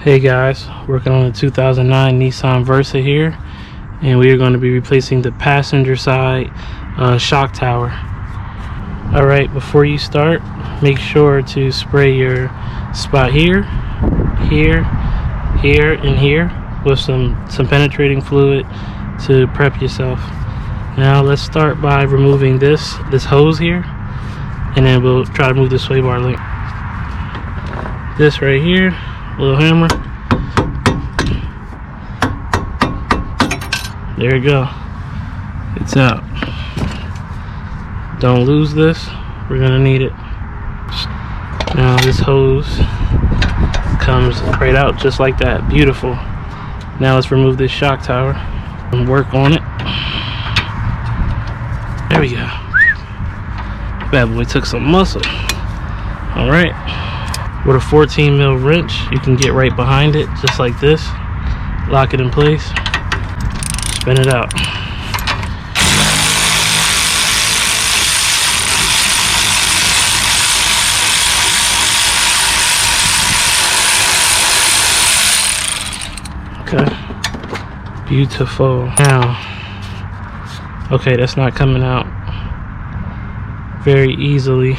Hey guys, working on the 2009 Nissan Versa here, and we are going to be replacing the passenger side shock tower. Alright, before you start, make sure to spray your spot here, here, here, and here with some penetrating fluid to prep yourself. Now let's start by removing this hose here, and then we'll try to move the sway bar link. This right here, little hammer. There you go. It's out. Don't lose this. We're gonna need it. Now this hose comes right out just like that. Beautiful. Now let's remove this shock tower and work on it. There we go. Bad boy took some muscle. Alright. With a 14 mil wrench, you can get right behind it just like this. Lock it in place. Spin it out. Okay. Beautiful. Now, okay, that's not coming out very easily.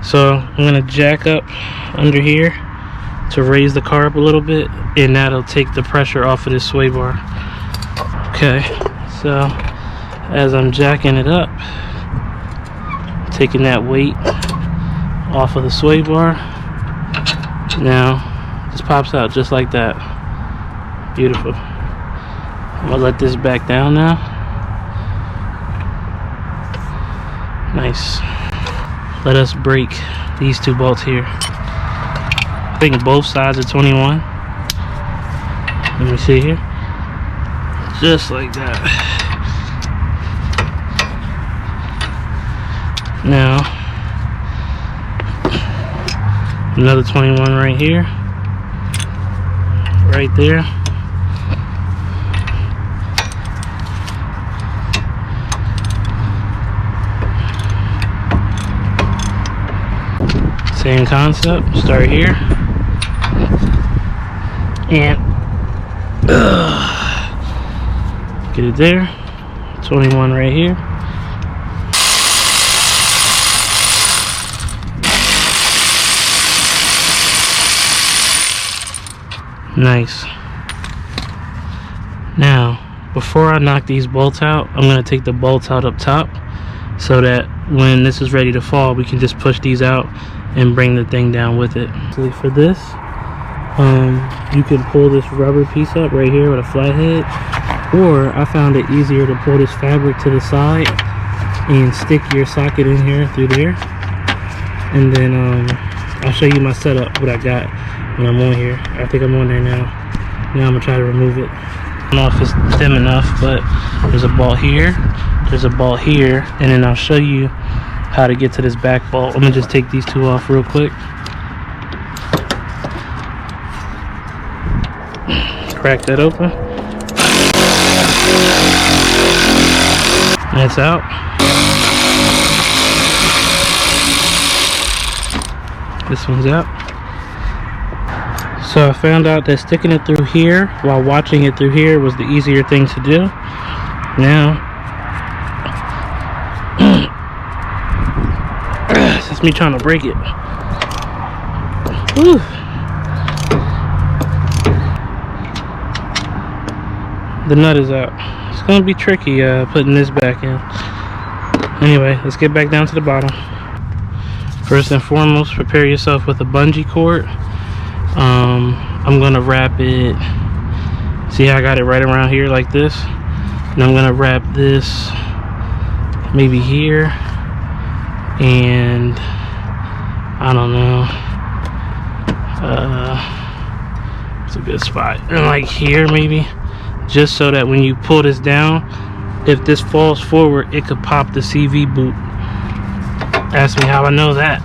So I'm gonna jack up under here to raise the car up a little bit, and that'll take the pressure off of this sway bar. Okay, so as I'm jacking it up, taking that weight off of the sway bar, now this pops out just like that. Beautiful. I'm gonna let this back down now. Nice. Let us break these two bolts here. I think both sides are 21. Let me see here. Just like that. Now, another 21 right here. Right there. Same concept. Start here. And get it there. 21 right here. Nice. Now, before I knock these bolts out, I'm going to take the bolts out up top so that when this is ready to fall, we can just push these out and bring the thing down with it. For this, you can pull this rubber piece up right here with a flathead, or I found it easier to pull this fabric to the side and stick your socket in here through there, and then I'll show you my setup, what I got when I'm on here. I think I'm on there now. Now I'm gonna try to remove it. I don't know if it's dim enough, but there's a bolt here, there's a bolt here, and then I'll show you how to get to this back bolt. I'm gonna just take these two off real quick. Crack that open. That's out. This one's out. So I found out that sticking it through here while watching it through here was the easier thing to do. Now, that's me trying to break it. Whew. The nut is out. It's gonna be tricky putting this back in. Anyway, let's get back down to the bottom. First and foremost, prepare yourself with a bungee cord. I'm gonna wrap it. See how I got it right around here like this? And I'm gonna wrap this maybe here, and I don't know. It's a good spot. And like here maybe. Just so that when you pull this down, if this falls forward, it could pop the CV boot. Ask me how I know that.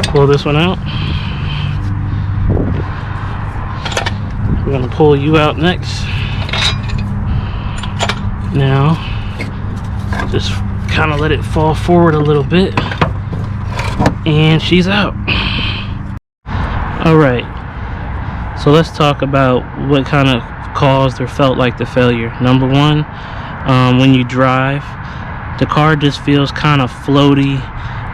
Pull this one out. We're gonna pull you out next. Now, just kind of let it fall forward a little bit, and she's out. All right, So let's talk about what kind of caused or felt like the failure. Number one, when you drive, the car just feels kind of floaty.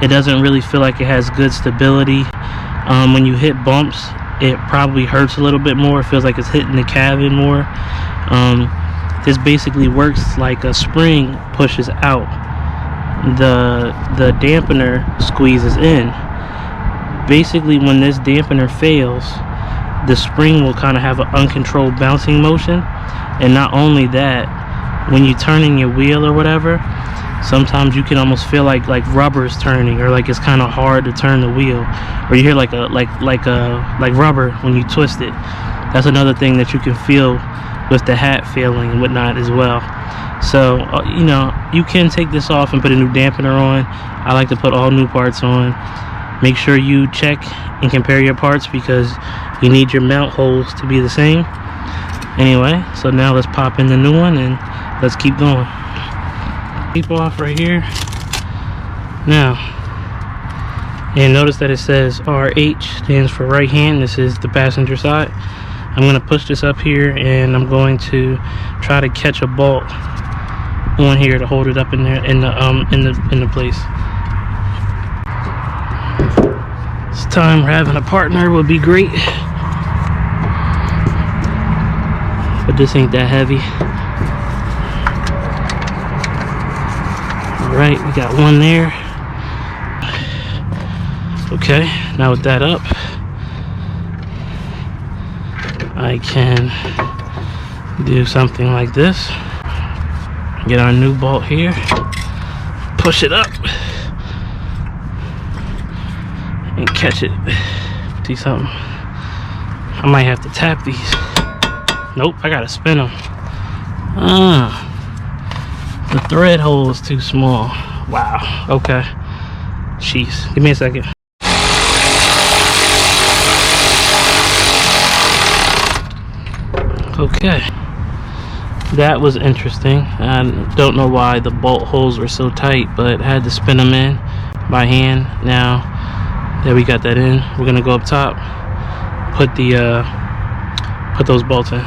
It doesn't really feel like it has good stability. When you hit bumps, it probably hurts a little bit more. It feels like it's hitting the cabin more. This basically works like a spring pushes out, the dampener squeezes in. Basically, when this dampener fails, the spring will kind of have an uncontrolled bouncing motion. And not only that, when you turn in your wheel or whatever, sometimes you can almost feel like rubber is turning, or like it's kind of hard to turn the wheel, or you hear like rubber when you twist it. That's another thing that you can feel with the hat failing and whatnot as well. So you know, you can take this off and put a new dampener on. I like to put all new parts on. Make sure you check and compare your parts, because you need your mount holes to be the same. Anyway, so now let's pop in the new one and let's keep going. Keep off right here now, and notice that it says RH stands for right hand. This is the passenger side. I'm going to push this up here, and I'm going to try to catch a bolt on here to hold it up in there in the place. This time having a partner would be great, but this ain't that heavy. All right, we got one there. Okay, now with that up, I can do something like this. Get our new bolt here, push it up, and catch it. See something? I might have to tap these. Nope, I gotta spin them. The thread hole is too small. Wow, okay. Jeez, give me a second. Okay, that was interesting. I don't know why the bolt holes were so tight, but I had to spin them in by hand. Now that we got that in, we're gonna go up top, put those bolts in.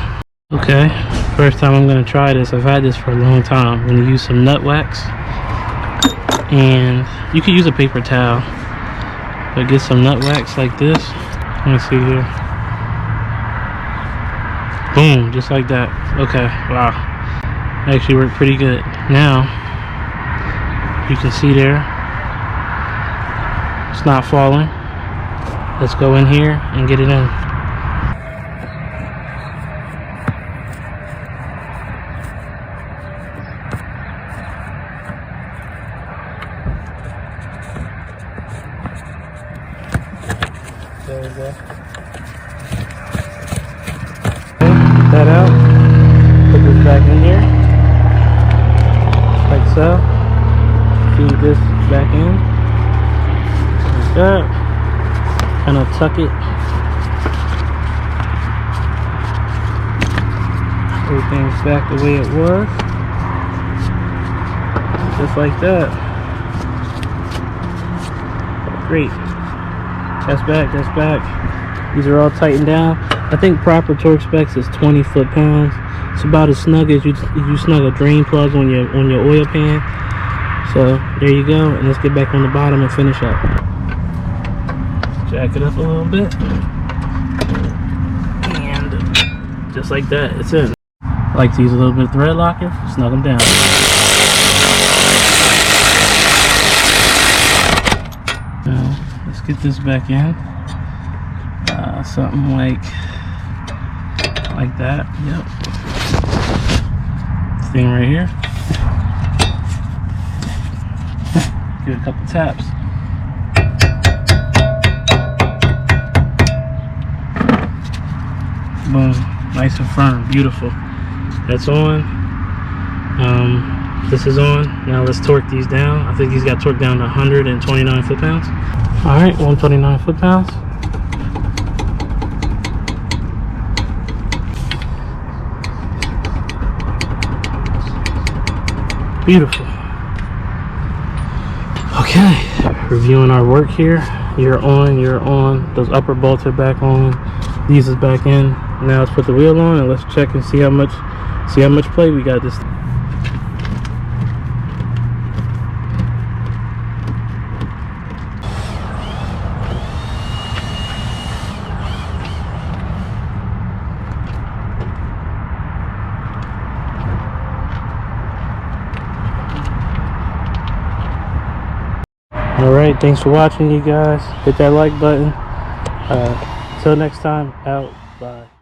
Okay, first time I'm gonna try this. I've had this for a long time. I'm gonna use some nut wax, and you could use a paper towel, but get some nut wax like this. Let me see here. Boom, just like that. Okay, wow, actually worked pretty good. Now you can see there, it's not falling. Let's go in here and get it in. There we go. That out, put this back in here like so, feed this back in like that, kind of tuck it, everything's back the way it was, just like that. Great, that's back. These are all tightened down. I think proper torque specs is 20 foot-pounds. It's about as snug as you snug a drain plug on your oil pan. So there you go. And let's get back on the bottom and finish up. Jack it up a little bit, and just like that, it's in. I like to use a little bit of thread locker, snug them down. Now let's get this back in. Something like that. Yep. This thing right here. Give it a couple taps. Boom, nice and firm, beautiful. That's on. This is on. Now let's torque these down. I think these got torqued down to 129 foot-pounds. All right, 129 foot-pounds. Beautiful. Okay, reviewing our work here. You're on. Those upper bolts are back on. These is back in. Now let's put the wheel on and let's check and see how much play we got this. Alright, thanks for watching, you guys. Hit that like button. Until next time, out. Bye.